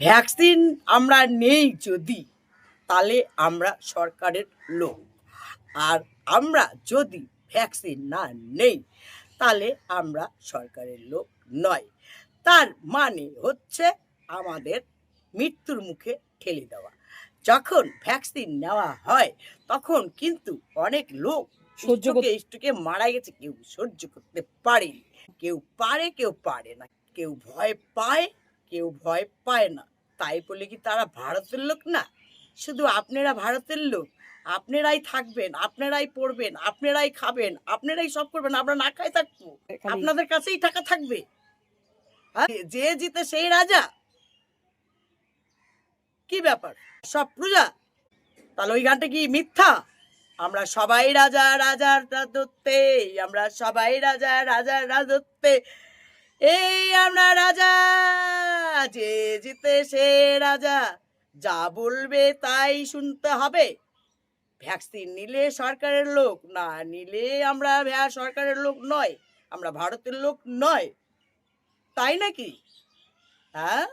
Vaccine আমরা নেই যদি, তাহলে আমরা সরকারের লোক। আর আমরা যদি ভ্যাকসিন না নেই, তাহলে আমরা সরকারের লোক নয়। তার মানে হচ্ছে আমাদের মৃত্যুর মুখে ঠেলে দেওয়া। যখন ভ্যাকসিন নেওয়া হয় তখন কিন্তু অনেক লোক স্ট্রোকে মারা গেছে, কেউ সহ্য করতে পারে, কেউ পারে কেউ পারে না, কেউ ভয় পায় কেউ ভয় পায় না। তাই বলে কি তারা ভারতের লোক না? শুধু আপনারা ভারতের লোক, আপনারাই থাকবেন, আপনারাই পড়বেন, আপনারাই খাবেন, আপনারাই সব করবেন, আমরা না খাই থাকবো? আপনাদের কাছেই টাকা থাকবে? যে জিতে সেই রাজা? কি ব্যাপার, সব প্রজা? তাহলে ওই গানটা কি মিথ্যা? আমরা সবাই রাজা রাজার রাজত্বে, আমরা সবাই রাজা রাজার রাজত্বে, এই আমরা রাজা, যে জিতে সে রাজা, যা বলবে তাই শুনতে হবে। ভ্যাকসিন নিলে সরকারের লোক, না নিলে আমরা সরকারের লোক নয়, আমরা ভারতের লোক নয়, তাই নাকি? হ্যাঁ।